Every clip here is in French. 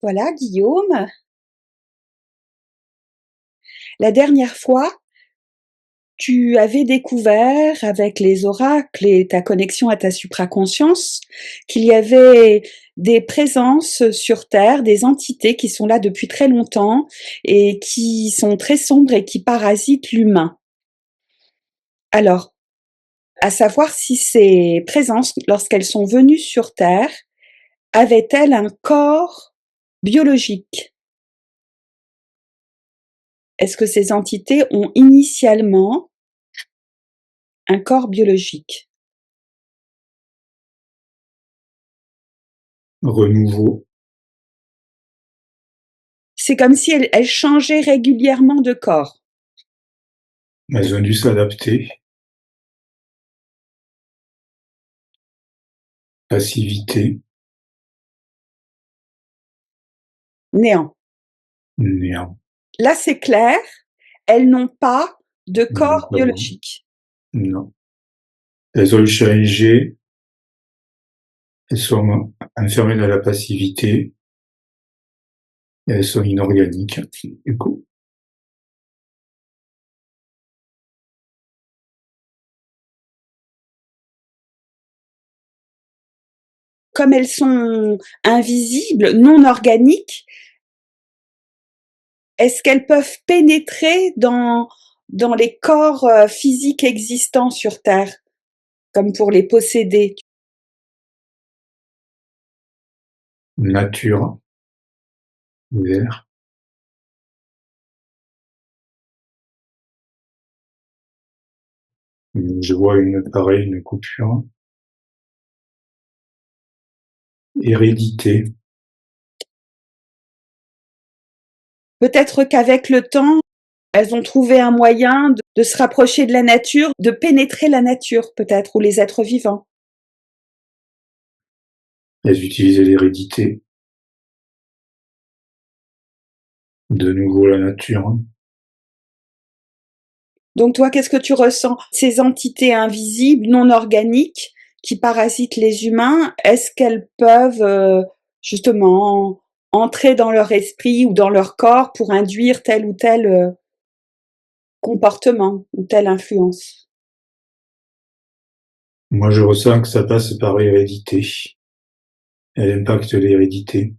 Voilà, Guillaume, la dernière fois, tu avais découvert avec les oracles et ta connexion à ta supraconscience qu'il y avait des présences sur Terre, des entités qui sont là depuis très longtemps et qui sont très sombres et qui parasitent l'humain. Alors, à savoir si ces présences, lorsqu'elles sont venues sur Terre, avaient-elles un corps biologique? Est-ce que ces entités ont initialement un corps biologique? Renouveau. C'est comme si elles changeaient régulièrement de corps. Elles ont dû s'adapter. Passivité. Néant. Néant. Là, c'est clair, elles n'ont pas de corps Pas bon. biologique. Non. Elles ont changé. Elles sont enfermées dans la passivité. Et elles sont inorganiques, du coup. Comme elles sont invisibles, non organiques, est-ce qu'elles peuvent pénétrer dans les corps physiques existants sur Terre, comme pour les posséder? Nature. Vert. Je vois une coupure. Hérédité. Peut-être qu'avec le temps, elles ont trouvé un moyen de se rapprocher de la nature, de pénétrer la nature peut-être, ou les êtres vivants. Elles utilisaient l'hérédité. De nouveau la nature. Donc toi, qu'est-ce que tu ressens? Ces entités invisibles, non organiques, qui parasitent les humains, est-ce qu'elles peuvent justement entrer dans leur esprit ou dans leur corps pour induire tel ou tel comportement ou telle influence? Moi, je ressens que ça passe par l'hérédité. Elle impacte l'hérédité.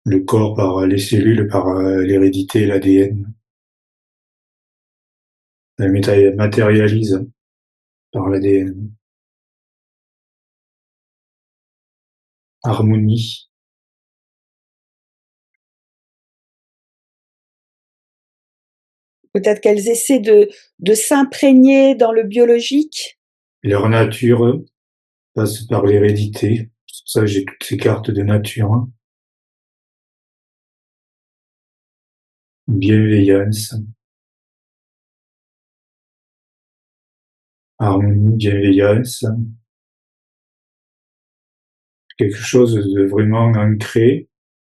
Le corps par les cellules, par l'hérédité et l'ADN. Elle matérialise par l'ADN. Harmonie. Peut-être qu'elles essaient de s'imprégner dans le biologique. Leur nature passe par l'hérédité. C'est pour ça que j'ai toutes ces cartes de nature. Bienveillance. Harmonie, bienveillance. Quelque chose de vraiment ancré,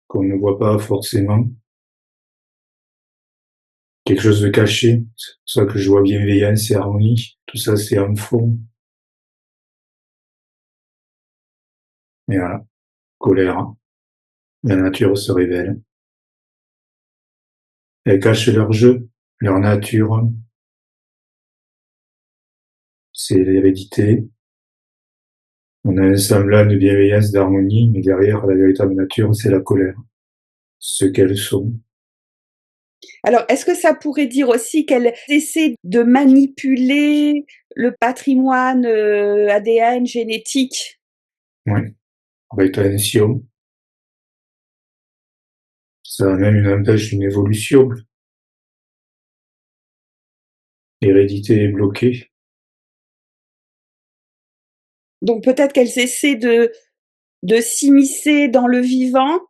qu'on ne voit pas forcément. Quelque chose de caché. C'est pour ça que je vois bienveillance et harmonie. Tout ça, c'est en fond. Et voilà. Colère. La nature se révèle. Elles cachent leur jeu, leur nature. C'est l'hérédité. On a un semblant de bienveillance, d'harmonie, mais derrière, la véritable nature, c'est la colère. Ce qu'elles sont. Alors, est-ce que ça pourrait dire aussi qu'elles essaient de manipuler le patrimoine ADN génétique? Oui. Rétention. Ça même empêche une évolution. L'hérédité est bloquée. Donc peut-être qu'elles essaient de s'immiscer dans le vivant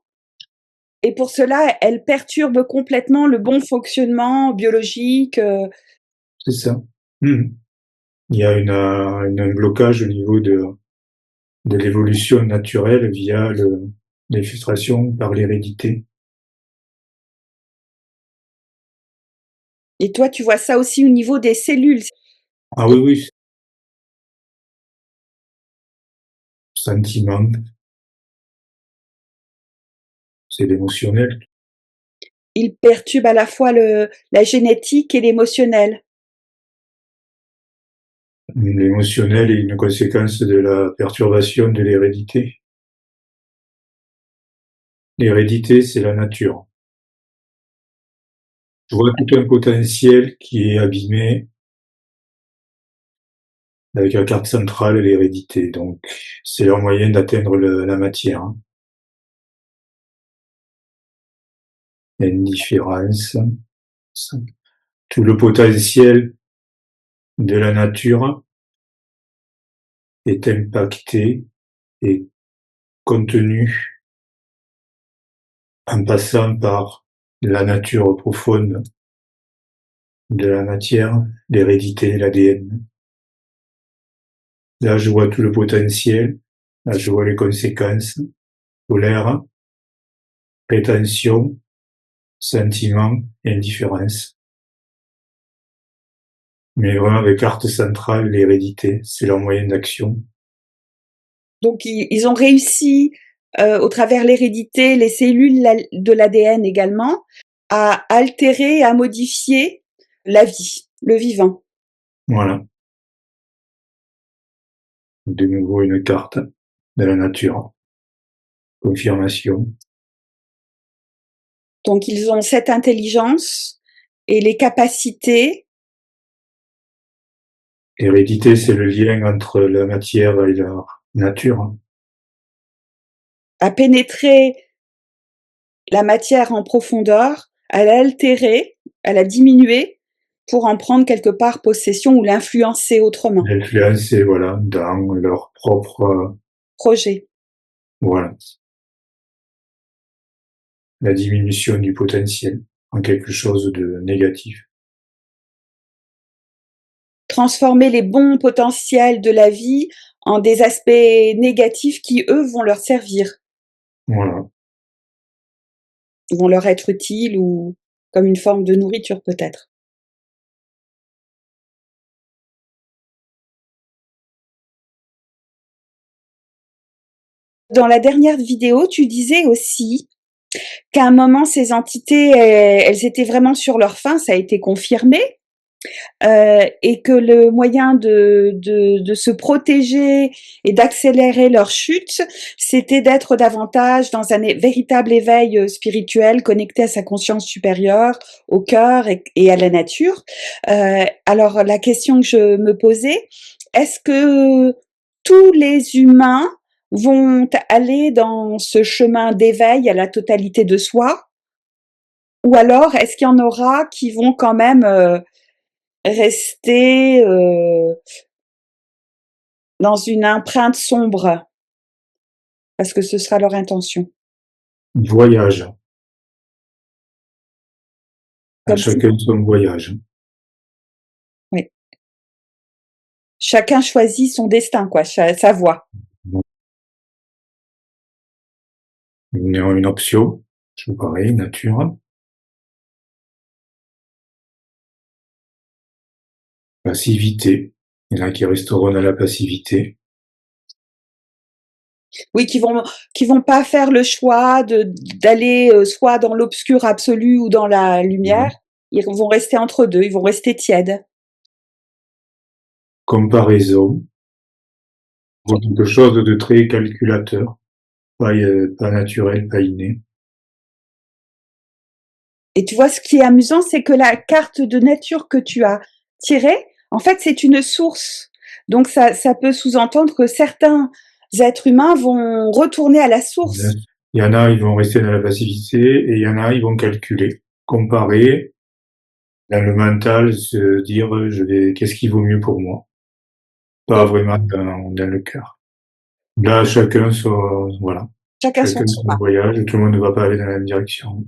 et pour cela, elles perturbent complètement le bon fonctionnement biologique. C'est ça. Mmh. Il y a un blocage au niveau de l'évolution naturelle via l'infiltration par l'hérédité. Et toi, tu vois ça aussi au niveau des cellules. Ah oui, oui. Sentiment. c'est l'émotionnel. Il perturbe à la fois la génétique et l'émotionnel. L'émotionnel est une conséquence de la perturbation de l'hérédité. L'hérédité, c'est la nature. Je vois tout un potentiel qui est abîmé avec la carte centrale, l'hérédité. Donc, c'est leur moyen d'atteindre la matière. Il y a une différence. Tout le potentiel de la nature est impacté et contenu en passant par la nature profonde de la matière, l'hérédité, l'ADN. Là, je vois tout le potentiel. Là, je vois les conséquences. Colère, prétention, sentiment et indifférence. Mais vraiment, avec carte centrale, l'hérédité, c'est leur moyen d'action. Donc ils ont réussi, au travers l'hérédité, les cellules de l'ADN également, à altérer, à modifier la vie, le vivant. Voilà. De nouveau, une carte de la nature. Confirmation. Donc ils ont cette intelligence et les capacités. L'hérédité, c'est le lien entre la matière et la nature. À pénétrer la matière en profondeur, à l'altérer, à la diminuer pour en prendre quelque part possession ou l'influencer autrement. L'influencer, voilà, dans leur propre projet. Voilà. La diminution du potentiel en quelque chose de négatif. Transformer les bons potentiels de la vie en des aspects négatifs qui, eux, vont leur servir. Voilà. Ils vont leur être utiles ou comme une forme de nourriture peut-être. Dans la dernière vidéo, tu disais aussi qu'à un moment, ces entités, elles étaient vraiment sur leur fin, ça a été confirmé, et que le moyen de se protéger et d'accélérer leur chute, c'était d'être davantage dans un véritable éveil spirituel, connecté à sa conscience supérieure, au cœur et à la nature. Alors la question que je me posais, est-ce que tous les humains vont aller dans ce chemin d'éveil à la totalité de soi? Ou alors, est-ce qu'il y en aura qui vont quand même rester dans une empreinte sombre? Parce que ce sera leur intention. Voyage. À Comme si, chacun son voyage. oui. Chacun choisit son destin, quoi, sa voie. Une option, c'est pareil, nature. Passivité. Il y en a qui resteront dans la passivité. Oui, qui vont pas faire le choix d'aller soit dans l'obscur absolu ou dans la lumière. Ils vont rester entre deux, ils vont rester tièdes. Comparaison. Quelque chose de très calculateur. Pas naturel, pas inné. Et tu vois, ce qui est amusant, c'est que la carte de nature que tu as tirée, en fait, c'est une source. Donc, ça peut sous-entendre que certains êtres humains vont retourner à la source. Il y en a, ils vont rester dans la passivité, et il y en a, ils vont calculer, comparer, dans le mental, se dire, qu'est-ce qui vaut mieux pour moi? Pas vraiment dans le cœur. Là, chacun son, voilà. Chacun son Chacun son chemin. voyage, tout le monde ne va pas aller dans la même direction.